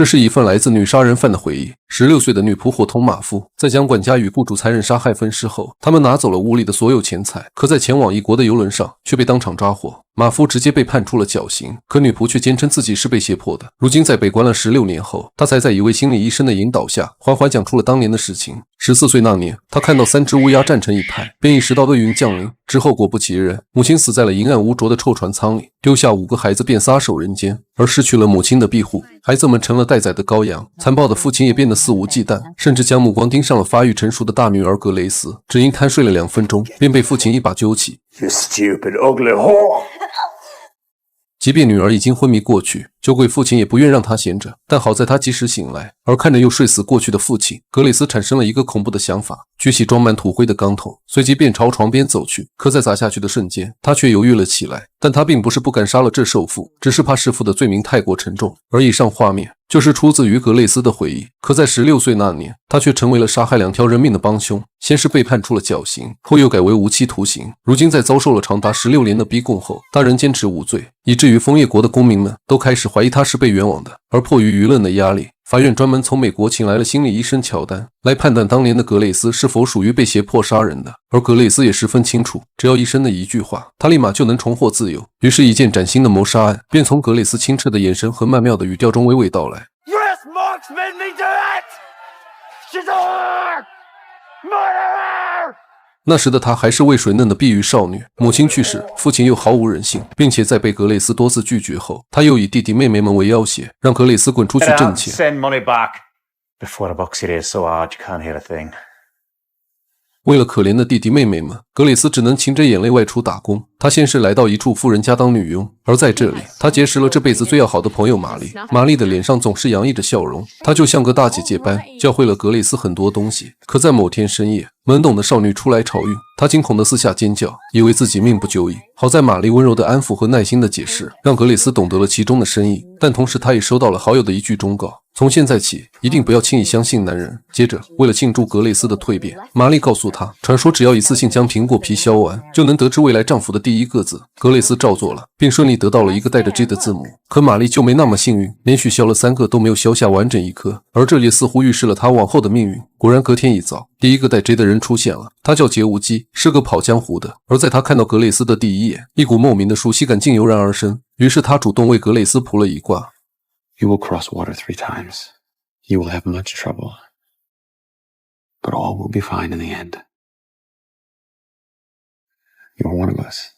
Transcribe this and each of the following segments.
这是一份来自女杀人犯的回忆。16岁的女仆伙同马夫，在将管家与雇主残忍杀害分尸后，他们拿走了屋里的所有钱财，可在前往异国的游轮上却被当场抓获。马夫直接被判处了绞刑，可女仆却坚称自己是被胁迫的。如今在被关了16年后，她才在一位心理医生的引导下，缓缓讲出了当年的事情。14岁那年，她看到3只乌鸦站成一排，便意识到厄运降临。之后果不其然，母亲死在了阴暗无浊的臭船舱里，丢下5个孩子便撒手人间。而失去了母亲的庇护，孩子们成了待宰的羔羊。残暴的父亲也变得肆无忌惮，甚至将目光盯上了发育成熟的大女儿格雷斯。只因贪睡了2分钟，便被父亲一把揪起。You stupid, ugly whore! 即便女儿已经昏迷过去，酒鬼父亲也不愿让她闲着，但好在她及时醒来。而看着又睡死过去的父亲，格雷斯产生了一个恐怖的想法，举起装满土灰的钢桶，随即便朝床边走去。可在砸下去的瞬间，他却犹豫了起来。但他并不是不敢杀了这受父，只是怕弑父的罪名太过沉重。而以上画面就是出自于格雷斯的回忆。可在16岁那年，他却成为了杀害2条人命的帮凶，先是被判处了绞刑，后又改为无期徒刑。如今在遭受了长达16年的逼供后，他仍坚持无罪，以至于枫叶国的公民们都开始怀疑他是被冤枉的。而迫于舆论的压力，法院专门从美国请来了心理医生乔丹，来判断当年的格雷斯是否属于被胁迫杀人的。而格雷斯也十分清楚，只要医生的一句话，他立马就能重获自由。于是一件崭新的谋杀案便从格雷斯清澈的眼神和曼妙的语调中娓娓道来。 Yes, Mark's made me do it! She's a whore! Murderer! 那时的她还是未水嫩的碧玉少女，母亲去世，父亲又毫无人性，并且在被格雷斯多次拒绝后，他又以弟弟妹妹们为要挟，让格雷斯滚出去挣钱。 Send money back before the box it is so hard you can't hear a thing. 为了可怜的弟弟妹妹们，格雷斯只能噙着眼泪外出打工。他先是来到一处富人家当女佣，而在这里，他结识了这辈子最要好的朋友玛丽。玛丽的脸上总是洋溢着笑容，她就像个大姐姐般，教会了格雷斯很多东西。可在某天深夜，懵懂的少女出来朝孕，她惊恐地四下尖叫，以为自己命不久矣。好在玛丽温柔的安抚和耐心的解释，让格雷斯懂得了其中的深意。但同时，他也收到了好友的一句忠告：从现在起，一定不要轻易相信男人。接着，为了庆祝格雷斯的蜕变，玛丽告诉他，传说只要一次性将苹果皮削完，就能得知未来丈夫的第一个字。格雷斯照做了，并顺利得到了一个带着 J 的字母。可玛丽就没那么幸运，连续削了3个都没有削下完整一颗，而这也似乎预示了她往后的命运。果然，隔天一早，第一个带 J 的人出现了，他叫杰无基，是个跑江湖的。而在他看到格雷斯的第一眼，一股莫名的熟悉感竟油然而生。于是他主动为格雷斯卜了一卦。 You will cross water 3 times. You will have much trouble. But all will be fine in the end. You're one of us.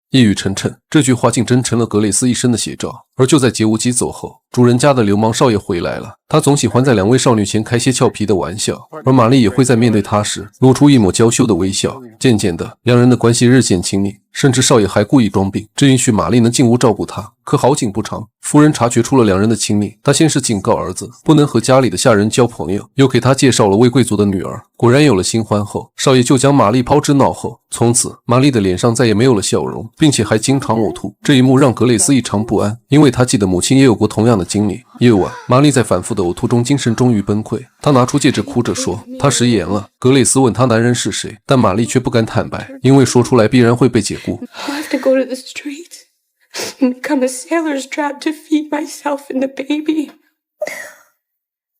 一语成谶，这句话竟真成了格雷斯一生的写照。而就在杰无基走后，主人家的流氓少爷回来了。他总喜欢在2位少女前开些俏皮的玩笑，而玛丽也会在面对他时露出一抹娇羞的微笑。渐渐的，2人的关系日渐亲密，甚至少爷还故意装病，只允许玛丽能进屋照顾他。可好景不长，夫人察觉出了2人的亲密，她先是警告儿子不能和家里的下人交朋友，又给他介绍了位贵族的女儿。果然有了新欢后，少爷就将玛丽抛之脑后。从此，玛丽的脸上再也没有了笑容，并且还经常呕吐。这一幕让格雷斯异常不安，因为他记得母亲也有过同样的经历。夜晚，玛丽在反复的呕吐中，精神终于崩溃。她拿出戒指，哭着说：“她食言了。”格雷斯问她男人是谁，但玛丽却不敢坦白，因为说出来必然会被解雇。I'll have to go to the street and become a sailor's trap to feed myself and the baby.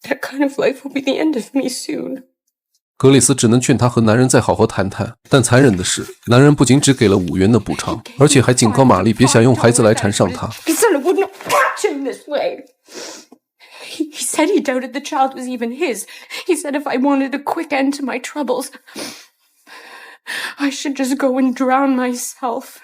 That kind of life will be the end of me soon. 格雷斯只能劝她和男人再好好谈谈，但残忍的是，男人不仅只给了5元的补偿，而且还警告玛丽别想用孩子来缠上他。He said it wouldn't catch him this way. He said he doubted the child was even his. He said if I wanted a quick end to my troubles, I should just go and drown myself.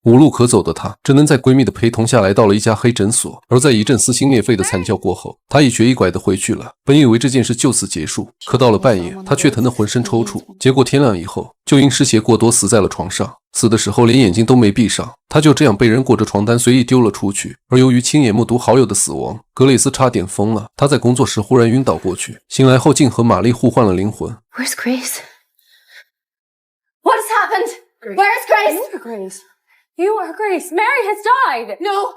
无路可走的她，只能在闺蜜的陪同下来到了一家黑诊所。而在一阵撕心裂肺的惨叫过后，她一瘸一拐地回去了。本以为这件事就此结束，可到了半夜，她却疼得浑身抽搐。结果天亮以后，就因失血过多死在了床上。死的时候连眼睛都没闭上，她就这样被人裹着床单随意丢了出去。而由于亲眼目睹好友的死亡，格雷斯差点疯了。他在工作时忽然晕倒过去，醒来后竟和玛丽互换了灵魂。 Where's Grace? What has happened? Where's Grace? Grace. You are Grace. Mary has died. No.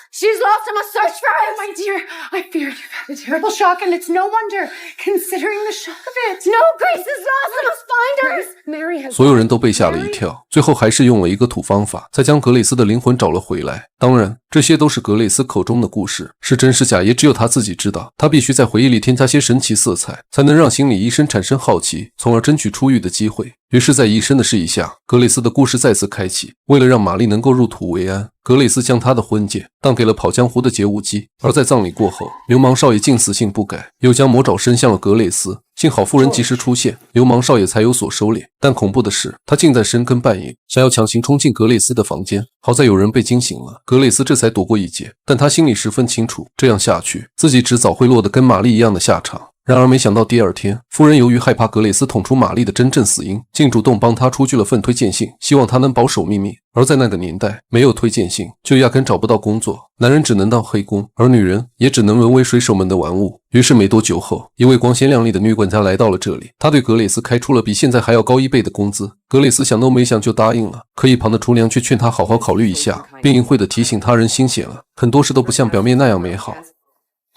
She's lost. I must search for her. My dear, I fear you've had a terrible shock, and it's no wonder, considering the shock of it. No, Grace is lost. I must find her. Grace, Mary has 所有人都被吓了一跳，最后还是用了一个土方法，才将格蕾丝的灵魂找了回来。当然，这些都是格蕾丝口中的故事，是真是假也只有他自己知道。他必须在回忆里添加些神奇色彩，才能让心理医生产生好奇，从而争取出狱的机会。于是，在医生的示意下，格蕾丝的故事再次开启。为了让玛丽能够入土为安，格蕾丝将她的婚戒当给了跑江湖的劫武姬。而在葬礼过后，流氓少爷竟死性不改，又将魔爪伸向了格蕾丝。幸好夫人及时出现，流氓少爷才有所收敛。但恐怖的是，他竟在深更半夜想要强行冲进格蕾丝的房间。好在有人被惊醒了，格蕾丝这才躲过一劫。但他心里十分清楚，这样下去，自己迟早会落得跟玛丽一样的下场。然而没想到第二天，夫人由于害怕格蕾丝捅出玛丽的真正死因，竟主动帮她出具了份推荐信，希望她能保守秘密。而在那个年代，没有推荐信就压根找不到工作，男人只能当黑工，而女人也只能沦为水手们的玩物。于是没多久后，一位光鲜亮丽的女管家来到了这里，她对格蕾丝开出了比现在还要高1倍的工资。格蕾丝想都没想就答应了，可一旁的厨娘却劝她好好考虑一下，并隐晦地提醒她人心险了，很多事都不像表面那样美好。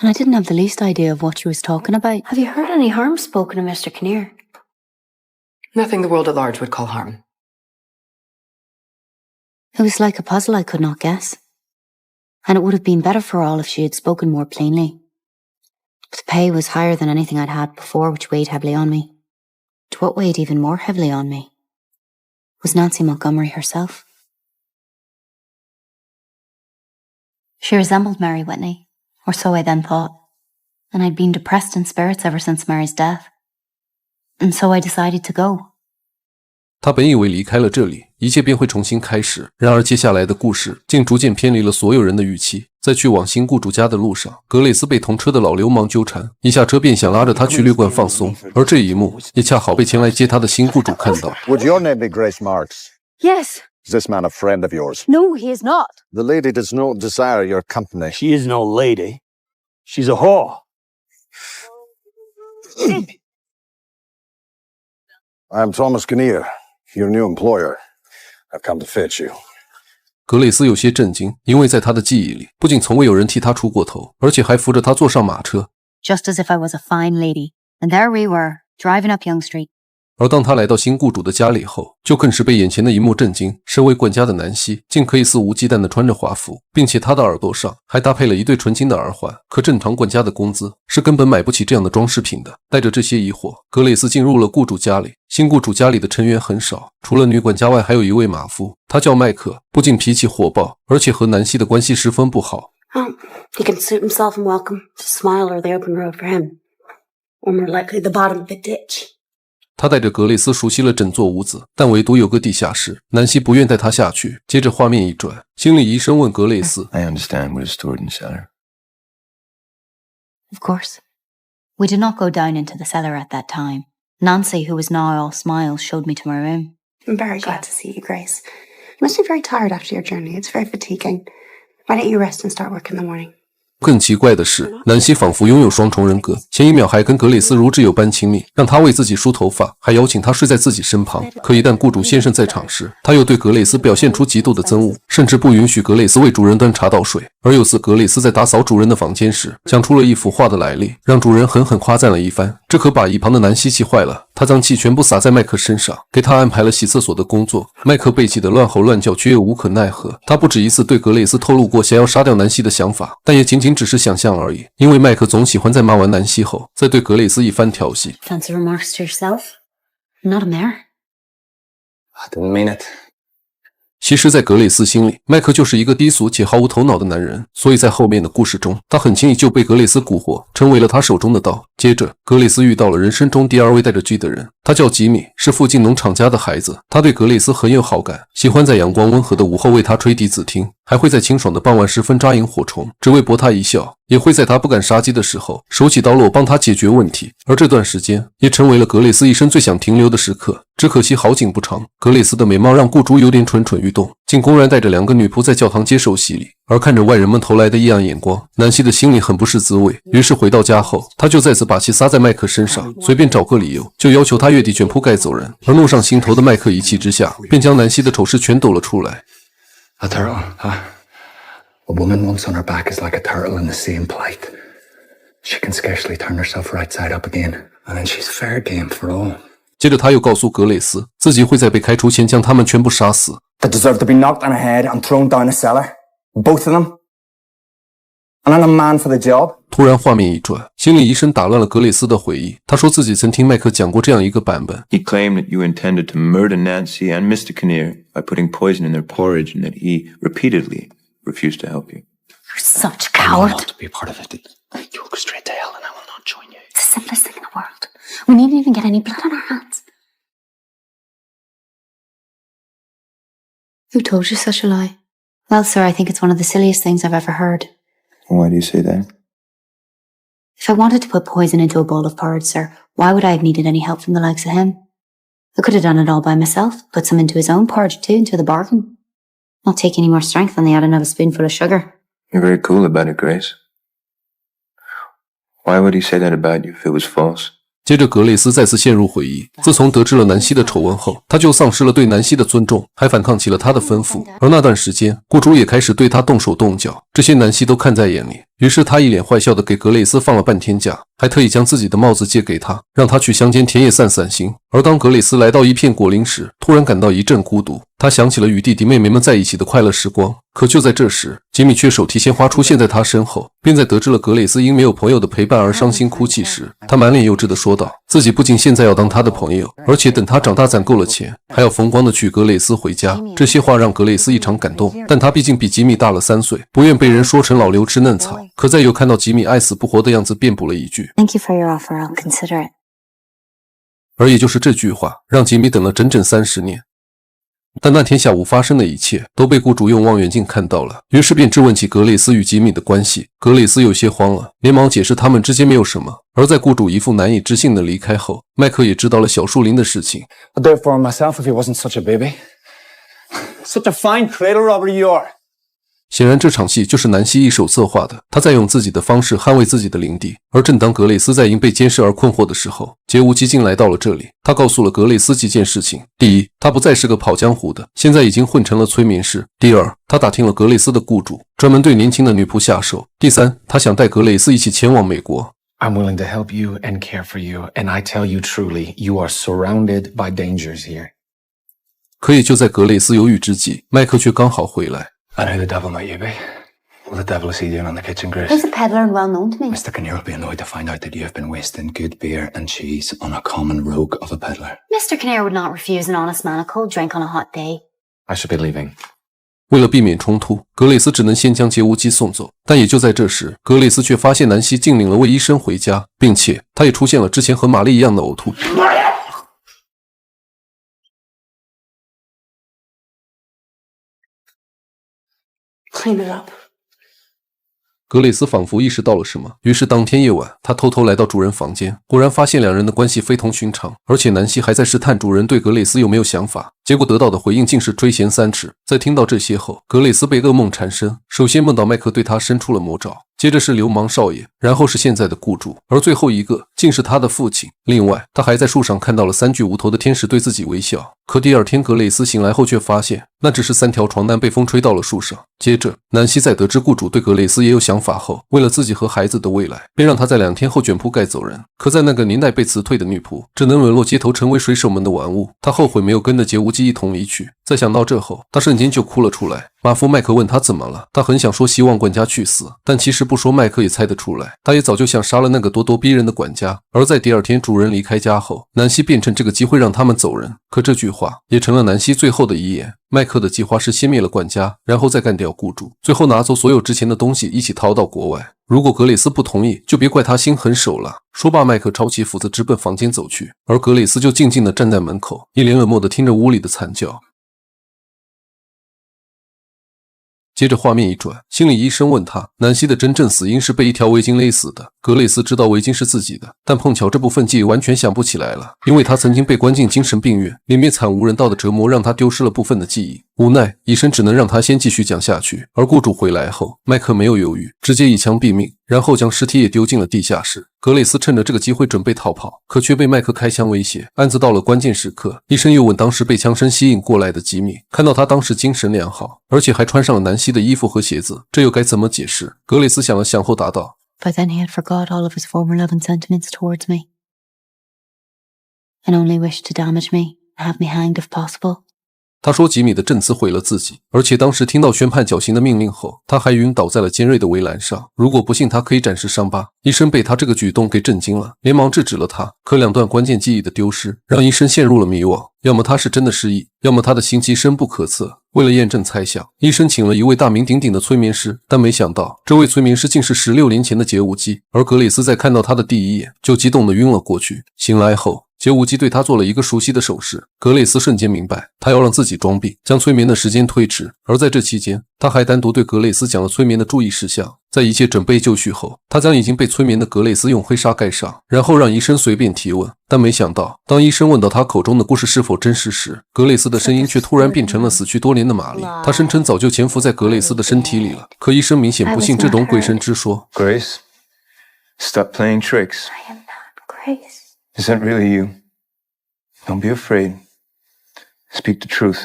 And I didn't have the least idea of what she was talking about. Have you heard any harm spoken of Mr. Kinnear? Nothing the world at large would call harm. It was like a puzzle I could not guess. And it would have been better for all if she had spoken more plainly. But the pay was higher than anything I'd had before, which weighed heavily on me. But what weighed even more heavily on me was Nancy Montgomery herself. She resembled Mary Whitney. Or so I then thought, and I'd been depressed in spirits ever since Mary's death. And so I decided to go. 他本以为离开了这里，一切便会重新开始，然而接下来的故事竟逐渐偏离了所有人的预期。在去往新雇主家的路上，格蕾丝被同车的老流氓纠缠，一下车便想拉着他去旅馆放松，而这一幕也恰好被前来接他的新雇主看到。Would your name be Grace Marks? Yes. Is this man a friend of yours? No, he is not. The lady does not desire your company. She is no lady. She's a whore. I'm Thomas Kinnear, your new employer. I've come to fetch you. 格蕾丝有些震惊，因为在他的记忆里，不仅从未有人替他出过头，而且还扶着他坐上马车。Just as if I was a fine lady. And there we were, driving up Young Street. 而当他来到新雇主的家里后，就更是被眼前的一幕震惊。身为管家的南希竟可以肆无忌惮地穿着华服，并且她的耳朵上还搭配了一对纯金的耳环。可正常管家的工资是根本买不起这样的装饰品的。带着这些疑惑，格蕾丝进入了雇主家里。新雇主家里的成员很少，除了女管家外，还有一位马夫，他叫麦克，不仅脾气火爆，而且和南希的关系十分不好。He can suit himself and welcome to Smile or the open road for him. Or more likely the bottom of the ditch. 他带着格蕾丝熟悉了整座屋子，但唯独有个地下室，南希不愿带他下去。接着画面一转，心理医生问格蕾丝 I understand what is stored in the cellar. Of course. We did not go down into the cellar at that time. Nancy, who was now all smiles, showed me to my room. I'm very glad to see you, Grace. You must be very tired after your journey. It's very fatiguing. Why don't you rest and start work in the morning? 更奇怪的是，南希仿佛拥有双重人格，前一秒还跟格蕾丝如挚友般亲密，让她为自己梳头发，还邀请她睡在自己身旁。可一旦雇主先生在场时，他又对格蕾丝表现出极度的憎恶，甚至不允许格蕾丝为主人端茶倒水。而有次格蕾丝在打扫主人的房间时，讲出了一幅画的来历，让主人狠狠夸赞了一番，这可把一旁的南希气坏了。他将气全部洒在麦克身上，给他安排了洗厕所的工作。麦克被气得乱吼乱叫，却又无可奈何。他不止一次对格蕾丝透露过想要杀掉南希的想法，但也仅仅只是想象而已。因为麦克总喜欢在骂完南希后，再对格蕾丝一番调戏。Fancy remarks to yourself? I'm not a mare. I didn't mean it. 其实在格蕾丝心里，麦克就是一个低俗且毫无头脑的男人，所以在后面的故事中，他很轻易就被格蕾丝蛊惑，成为了他手中的刀。接着，格蕾丝遇到了人生中第二位带着 G 的人，他叫吉米，是附近农场家的孩子。他对格蕾丝很有好感，喜欢在阳光温和的午后为她吹笛子听，还会在清爽的傍晚时分抓萤火虫，只为博她一笑。也会在她不敢杀鸡的时候，手起刀落帮她解决问题。而这段时间也成为了格蕾丝一生最想停留的时刻。只可惜好景不长，格蕾丝的美貌让雇主有点蠢蠢欲动，竟公然带着2个女仆在教堂接受洗礼。而看着外人们投来的异样眼光，南希的心里很不是滋味。于是回到家后，他就再次把气撒在麦克身上，随便找个理由就要求他月底卷铺盖走人。而怒上心头的麦克一气之下，便将南希的丑事全抖了出来。A turtle, huh? A woman once on her back is like a turtle in the same plight. She can scarcely turn herself right side up again, and then she's fair game for all. 接着他又告诉格蕾丝，自己会在被开除前将他们全部杀死。 That deserve to be knocked on the head and thrown down a cellar. Both of them. And I'm a man for the job. 突然画面一转，心理医生打乱了格蕾丝的回忆。他说自己曾听麦克讲过这样一个版本。 He claimed that you intended to murder Nancy and Mr. Kinnear by putting poison in their porridge and that he repeatedly refused to help you. You're such a coward. I want to be a part of it. You'll go straight to hell and I will not join you. It's the simplest thing in the world. We needn't even get any blood on our hands. Who told you such a lie? Well, sir, I think it's one of the silliest things I've ever heard. Why do you say that? If I wanted to put poison into a bowl of porridge, sir, why would I have needed any help from the likes of him? I could have done it all by myself, put some into his own porridge too, into the bargain. Not take any more strength than the adding of a spoonful of sugar. You're very cool about it, Grace. Why would he say that about you if it was false? 接着格蕾丝再次陷入回忆。自从得知了南希的丑闻后，他就丧失了对南希的尊重，还反抗起了他的吩咐。而那段时间，雇主也开始对他动手动脚，这些南希都看在眼里。于是他一脸坏笑的给格蕾丝放了半天假，还特意将自己的帽子借给他，让他去乡间田野散散心。而当格蕾丝来到一片果林时，突然感到一阵孤独。他想起了与弟弟妹妹们在一起的快乐时光，可就在这时，吉米却手提鲜花出现在他身后，并在得知了格蕾丝因没有朋友的陪伴而伤心哭泣时，他满脸幼稚地说道：“自己不仅现在要当他的朋友，而且等他长大攒够了钱，还要风光的娶格蕾丝回家。”这些话让格蕾丝异常感动，但他毕竟比吉米大了3岁，不愿被人说成老刘吃嫩草。可再又看到吉米爱死不活的样子，辩补了一句 Thank you for your offer, I'll consider it. 而也就是这句话，让吉米等了整整30年。但那天下午发生的一切都被雇主用望远镜看到了，于是便质问起格蕾丝与吉米的关系。格蕾丝有些慌了，连忙解释他们之间没有什么。而在雇主一副难以置信的离开后，麦克也知道了小树林的事情。 I'd do it for him myself if he wasn't such a baby. Such a fine cradle robber you are. 显然这场戏就是南希一手策划的，他在用自己的方式捍卫自己的领地。而正当格蕾丝在因被监视而困惑的时候，杰乌基金来到了这里。他告诉了格蕾丝几件事情：第一，他不再是个跑江湖的，现在已经混成了催眠师；第二，他打听了格蕾丝的雇主，专门对年轻的女仆下手；第三，他想带格蕾丝一起前往美国。 I'm willing to help you and care for you, and I tell you truly, you are surrounded by dangers here. 可也就在格蕾丝犹豫之际，麦克却刚好回来。 I know the devil, not you, be. What the devil is he doing on the kitchen, Grace? He's a peddler and well known to me. Mr. Kinnear will be annoyed to find out that you have been wasting good beer and cheese on a common rogue of a peddler. Mr. Kinnear would not refuse an honest man a cold drink on a hot day. I should be leaving. 为了避免冲突，格蕾丝只能先将杰乌基送走。但也就在这时，格蕾丝却发现南希竟领了位医生回家，并且他也出现了之前和玛丽一样的呕吐。 Clean it up. 格蕾丝仿佛意识到了什么，于是当天夜晚，她偷偷来到主人房间，果然发现两人的关系非同寻常，而且南希还在试探主人对格蕾丝有没有想法。结果得到的回应竟是垂涎3尺。在听到这些后，格蕾丝被噩梦缠身，首先梦到麦克对她伸出了魔爪，接着是流氓少爷，然后是现在的雇主，而最后一个竟是他的父亲。另外，他还在树上看到了3具无头的天使对自己微笑。可第二天格蕾丝醒来后却发现，那只是3条床单被风吹到了树上。接着，南希在得知雇主对格蕾丝也有想法后，为了自己和孩子的未来，便让她在2天后卷铺盖走人。可在那个年代被辞退的女仆，只能沦落街头，成为水手们的玩物。她后悔没有跟着杰乌基一同离去。在想到这后，她瞬间就哭了出来。马夫麦克问她怎么了，她很想说希望管家去死，但其实不说麦克也猜得出来，他也早就想杀了那个咄咄逼人的管家。而在第二天主人离开家后，南希便趁这个机会让他们走人。可这句话也成了南希最后的遗言。麦克的计划是先灭了管家，然后再干掉雇主，最后拿走所有值钱的东西，一起逃到国外。如果格蕾丝不同意，就别怪他心狠手辣。说罢，麦克抄起斧子直奔房间走去，而格蕾丝就静静地站在门口，一脸冷漠地听着屋里的惨叫。接着画面一转，心理医生问他，南希的真正死因是被一条围巾勒死的。格蕾丝知道围巾是自己的，但碰巧这部分记忆完全想不起来了，因为他曾经被关进精神病院，里面惨无人道的折磨让他丢失了部分的记忆。无奈，医生只能让他先继续讲下去。而雇主回来后，麦克没有犹豫，直接一枪毙命，然后将尸体也丢进了地下室。格蕾斯趁着这个机会准备逃跑，可却被麦克开枪威胁。案子到了关键时刻，医生又问当时被枪声吸引过来的吉米，看到他当时精神良好，而且还穿上了南希的衣服和鞋子，这又该怎么解释？格蕾斯想了想后答道 By then he had forgot all of his former love and sentiments towards me, and only wished to damage me and have me hanged if possible. 他说吉米的证词毁了自己，而且当时听到宣判绞刑的命令后，他还晕倒在了尖锐的围栏上。如果不幸，他可以展示伤疤。医生被他这个举动给震惊了，连忙制止了他。可两段关键记忆的丢失，让医生陷入了迷惘。要么他是真的失忆，要么他的心机深不可测。为了验证猜想，医生请了一位大名鼎鼎的催眠师，但没想到这位催眠师竟是16年前的杰武基。而格蕾斯在看到他的第一眼，就激动地晕了过去。醒来后，杰武基对他做了一个熟悉的手势，格蕾斯瞬间明白，他要让自己装病，将催眠的时间推迟。而在这期间，他还单独对格蕾斯讲了催眠的注意事项。在一切准备就绪后，他将已经被催眠的格蕾斯用灰纱盖上，然后让医生随便提问。但没想到，当医生问到他口中的故事是否真实时，格蕾斯的声音却突然变成了死去多年的玛丽。他声称早就潜伏在格蕾斯的身体里了，可医生明显不信这种鬼神之说。Grace, stop playing tricks. I am not Grace. Is that really you? Don't be afraid. Speak the truth.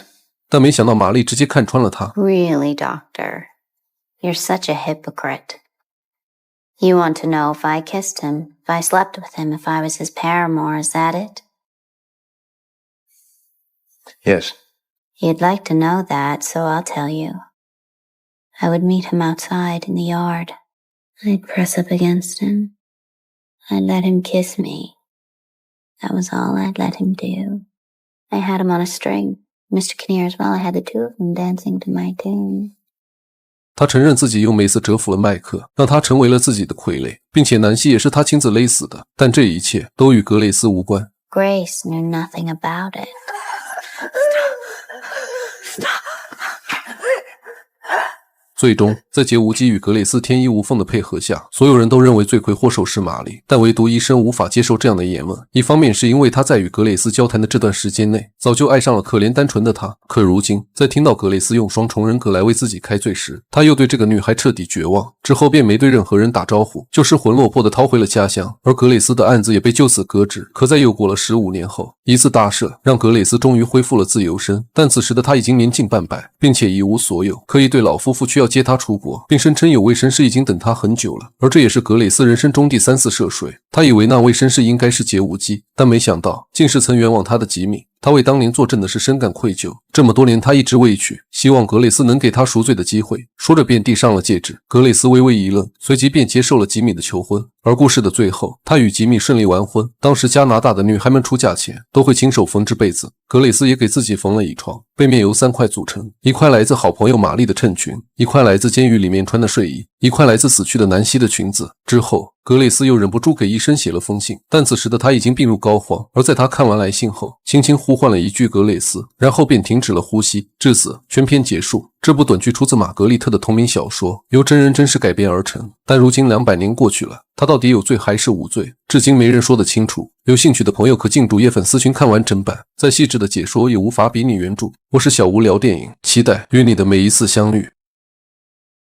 但没想到玛丽直接看穿了他。 Really, Doctor? You're such a hypocrite. You want to know if I kissed him, if I slept with him, if I was his paramour, is that it? Yes. You'd like to know that, so I'll tell you. I would meet him outside in the yard. I'd press up against him. I'd let him kiss me. That was all I'd let him do. I had him on a string. Mr. Kinnear as well. I had the two of them dancing to my tune. 他承认自己用梅斯折服了麦克，让他成为了自己的傀儡，并且南希也是他亲自勒死的。但这一切都与格蕾斯无关。 Grace knew nothing about it. Stop. 最终，在杰无基与格蕾斯天衣无缝的配合下，所有人都认为罪魁祸首是玛丽，但唯独医生无法接受这样的言论。一方面是因为他在与格蕾斯交谈的这段时间内，早就爱上了可怜单纯的她，可如今在听到格蕾斯用双重人格来为自己开罪时，他又对这个女孩彻底绝望，之后便没对任何人打招呼，就失魂落魄地逃回了家乡。而格蕾斯的案子也被就此搁置。可在又过了15年后，一次大赦让格蕾斯终于恢复了自由身，但此时的他已经年近半百，并且一无所有，可以对老夫妇需要接他出国，并声称有位绅士已经等他很久了。而这也是格蕾斯人生中第3次涉水。他以为那位绅士应该是杰无基，但没想到竟是曾冤枉他的吉米。他为当年作证的事深感愧疚，这么多年他一直未娶，希望格蕾斯能给他赎罪的机会。说着便递上了戒指，格蕾斯微微一愣，随即便接受了吉米的求婚。而故事的最后，他与吉米顺利完婚。当时加拿大的女孩们出嫁前都会亲手缝制被子，格蕾斯也给自己缝了一床，背面由3块组成，一块来自好朋友玛丽的衬裙，一块来自监狱里面穿的睡衣，一块来自死去的南希的裙子。之后格蕾斯又忍不住给医生写了封信，但此时的他已经病入膏肓。而在他看完来信后，轻轻呼唤了一句格蕾斯，然后便停止了呼吸。至此全篇结束。这部短剧出自玛格丽特的同名小说，由真人真事改编而成。但如今200年过去了，他到底有罪还是无罪，至今没人说得清楚。有兴趣的朋友可进主页粉丝群看完整版，再细致的解说也无法比拟原著。我是小吴聊电影，期待与你的每一次相遇。